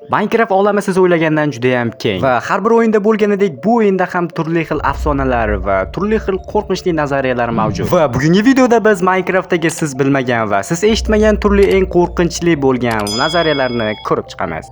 Minecraft olami siz o'ylagandan juda ham keng va har bir o'yinda bo'lganidek bu o'yinda ham turli xil afsonalar va turli xil qo'rqinchli nazariyalar mavjud. Va bugungi videoda biz Minecraftdagi siz bilmagan va siz eshitmagan turli eng qo'rqinchli bo'lgan nazariyalarni ko'rib chiqamiz.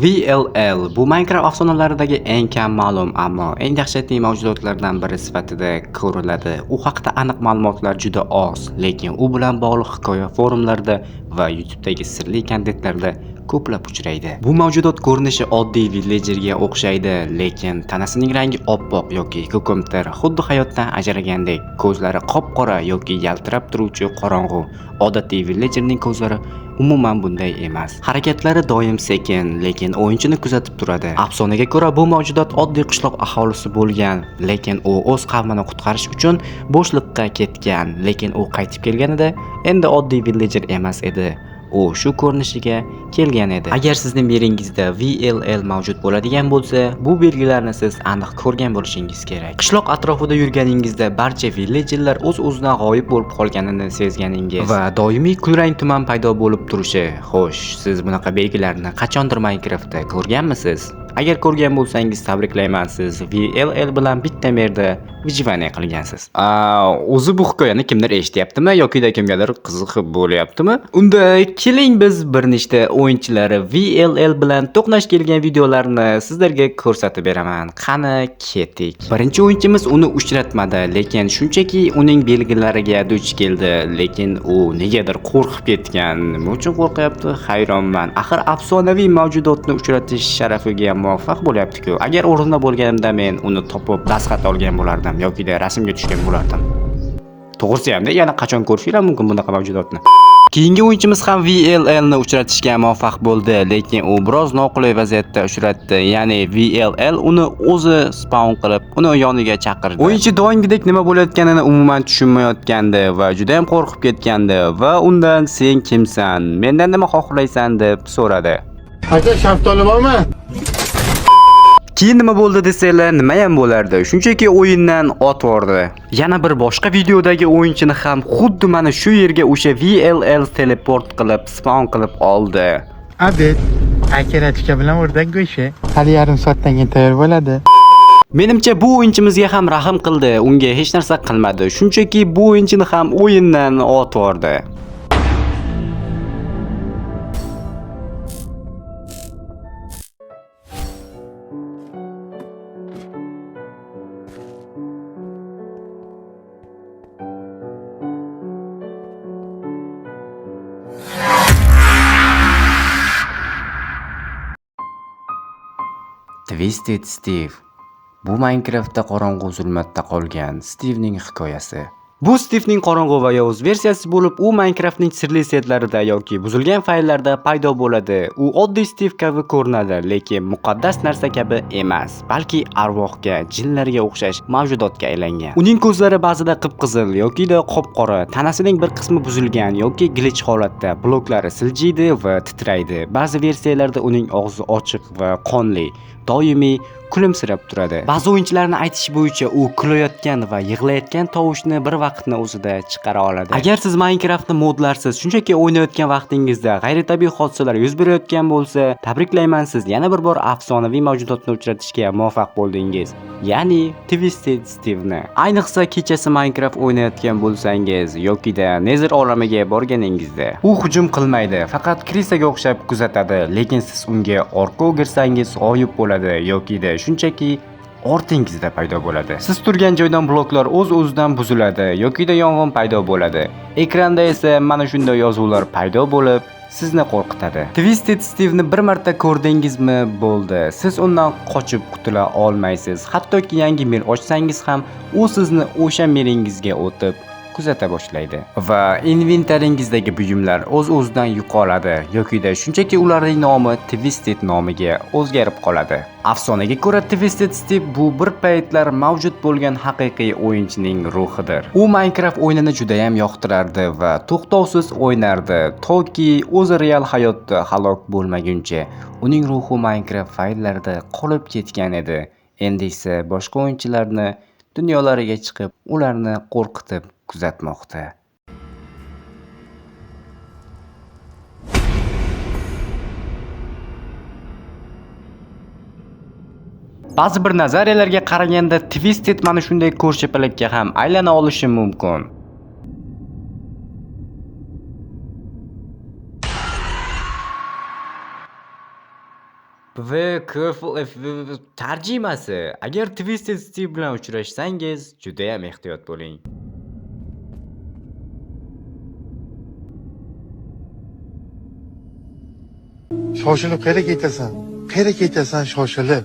VLL bu Minecraft afsonalaridagi eng kam ma'lum ammo eng dahshatli mavjudotlardan biri sifatida ko'riladi. U haqida aniq ma'lumotlar juda oz, lekin u bilan bog'liq hikoya forumlarida va YouTube'dagi sirli kontentlarda ko'plab uchraydi. Bu mavjudot ko'rinishi oddiy villagerga o'xshaydi, lekin tanasining rangi oppoq yoki ko'kimtir, xuddi hayotdan ajragandek, ko'zlari qop-qora yoki yaltirab turuvchi qorong'u. Odatiy villagerning ko'zlari umuman bunday emas. Harakatlari doim sekin, lekin o'yinchini kuzatib turadi. Afsonaga ko'ra, bu mavjudot oddiy qishloq aholisi bo'lgan, lekin u o'z qavmini qutqarish uchun bo'shliqqa ketgan, lekin u qaytib kelganida endi oddiy villager emas edi. U shu ko'rinishiga kelgan edi. Agar sizning yeringizda VLL mavjud bo'ladigan bo'lsa, bu belgilarni siz aniq ko'rgan bo'lishingiz kerak. Qishloq atrofida yurganingizda barcha villagerlar o'z-o'zidan g'oyib bo'lib qolganini sezganingiz va doimiy kulrang tuman paydo bo'lib turishi. Xo'sh, siz bunaqa belgilarni qachondir Minecraftda ko'rganmisiz? Agar ko'rgan bo'lsangiz, tabriklayman, siz VLL bilan bitta merda vijivaniya qilgansiz. O'zi bu hikoyani kimdir eshityaptimi yoki kimgadir qiziqib bo'lyaptimi? Unda keling biz bir nechta o'yinchilari VLL bilan to'qnash kelgan videolarni sizlarga ko'rsatib beraman. Qani keting. Birinchi o'yinchimiz uni uchratmadi, lekin shunchaki uning belgilariga duch keldi, lekin u negadir qo'rqib ketgan. Nima uchun qo'rqyapti? Hayronman. Axir afsonaviy mavjudotni uchratish sharafiga muvaffaq bo'lyapti-ku. Agar o'rinda bo'lganimda men uni topib dastxat olgan bo'lardim yoki rasmga tushgan bo'lardim. To'g'risi ham, yana qachon ko'rishinglar mumkin bunaqa mavjudotni. Keyingi o'yinchimiz ham VLL ni uchratishga muvaffaq bo'ldi, lekin u biroz noqulay vaziyatda uchratdi. Ya'ni VLL uni o'zi spawn qilib, uni yoniga chaqirdi. O'yinchi doimgidek nima bo'layotganini umuman tushunmayotgandi va juda ham qo'rqib ketgandi va undan "Sen kimsan? Mendan nima xohlaysan?" deb so'radi. Aka, shaftoli bormi? Keyin nima bo'ldi desanglar, nima ham bo'lardi? Shunchaki o'yindan otvordi. Yana bir boshqa videodagi o'yinchini ham xuddi mana shu yerga o'sha VLL teleport qilib, spawn qilib oldi. Abed, akaratika bilan o'rdak go'shi. Hali yarim soatdan keyin tayyor bo'ladi. Menimcha bu o'yinchimizga ham rahim qildi, unga hech narsa qilmadi. Shunchaki bu o'yinchini ham o'yindan otvordi. Twisted Steve. Bu Minecraftda qorong'u zulmatda qolgan Steve'ning hikoyasi. Bu Steve'ning qorong'u va yovuz versiyasi bo'lib, u Minecraftning sirli setlarida yoki buzilgan fayllarda paydo bo'ladi. U oddiy Steve kabi ko'rinadi, lekin muqaddas narsa kabi emas, balki arvohga, jinlarga o'xshash mavjudotga aylangan. Uning ko'zlari ba'zida qip-qizil yoki qop-qora, tanasining bir qismi buzilgan yoki glitch holatda, bloklari siljiydi va titraydi. Ba'zi versiyalarda uning og'zi ochiq va qonli, doimiy kulimsirab turadi. Ba'zi o'yinchilarning aytishi bo'yicha u kulayotgan va yig'layotgan tovushni bir vaqtning o'zida chiqara oladi. Agar siz Minecraftni modlarsiz, shunchaki o'ynayotgan vaqtingizda g'ayritabiiy hodisalar yuz berayotgan bo'lsa, tabriklayman, siz yana bir bor afsonaviy mavjudotni uchratishga muvaffaq bo'ldingiz. Ya'ni Twisted Steve'ni. Ayniqsa kechasi Minecraft o'ynayotgan bo'lsangiz yoki Nether olamiga borganingizda, u hujum qilmaydi, faqat krisaga o'xshab kuzatadi, lekin siz unga orqa o'girsangiz g'oyib bo'ladi yoki shunchaki ortingizda paydo bo'ladi. Siz turgan joydan bloklar o'z-o'zidan buziladi yoki yong'in paydo bo'ladi. Ekranda esa mana shunday yozuvlar paydo bo'lib, sizni qo'rqitadi. Twisted Steve'ni bir marta ko'rdingizmi, bo'ldi. Siz undan qochib qutula olmaysiz. Hattoki yangi mer ochsangiz ham, u sizni o'sha meringizga o'tib kuzata boshlaydi va inventaringizdagi buyumlar o'z-o'zidan yo'qoladi yoki shunchaki ularning nomi Twisted nomiga o'zgarib qoladi. Afsonaga ko'ra, Twisted Steve bu bir paytlar mavjud bo'lgan haqiqiy o'yinchining ruhidir. U Minecraft o'yinini juda ham yoqtirardi va to'xtovsiz o'ynardi, toki o'zi real hayotda halok bo'lmaguncha. Uning ruhi Minecraft fayllarida qolib ketgan edi. Endi esa boshqa o'yinchilarni dunyolariga chiqib, ularni qo'rqitib kuzatmoqda. Ba'zi bir nazariyalarga qaraganda Twisted mana shunday ko'rshapalakka ham aylana olishi mumkin. Tarjimasi: agar Twisted Steve bilan uchrashsangiz, juda ham ehtiyot bo'ling. Shoshilib qayerga ketasan? Qayerga ketasan shoshilib?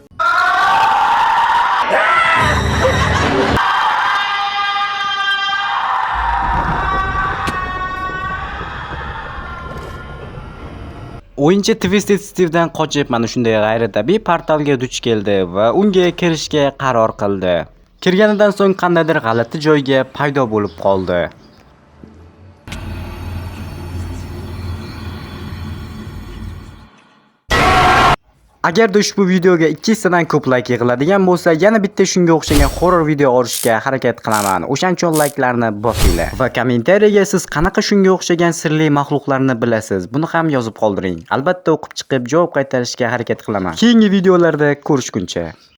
O'yinchi Twisted Steve'dan qochib mana shunday g'ayritabiiy portalga duch keldi va unga kirishga qaror qildi. Kirganidan so'ng qandaydir g'alati joyga paydo bo'lib qoldi. Agarda ushbu videoga 200 dan ko'p like yig'iladigan bo'lsa, yana bitta shunga o'xshagan horror video olishga harakat qilaman. O'shaning uchun like'larni bosinglar va kommentariyaga siz qanaqa shunga o'xshagan sirli mahluqlarni bilasiz, buni ham yozib qoldiring. Albatta o'qib chiqib javob qaytarishga harakat qilaman. Keyingi videolarda ko'rishguncha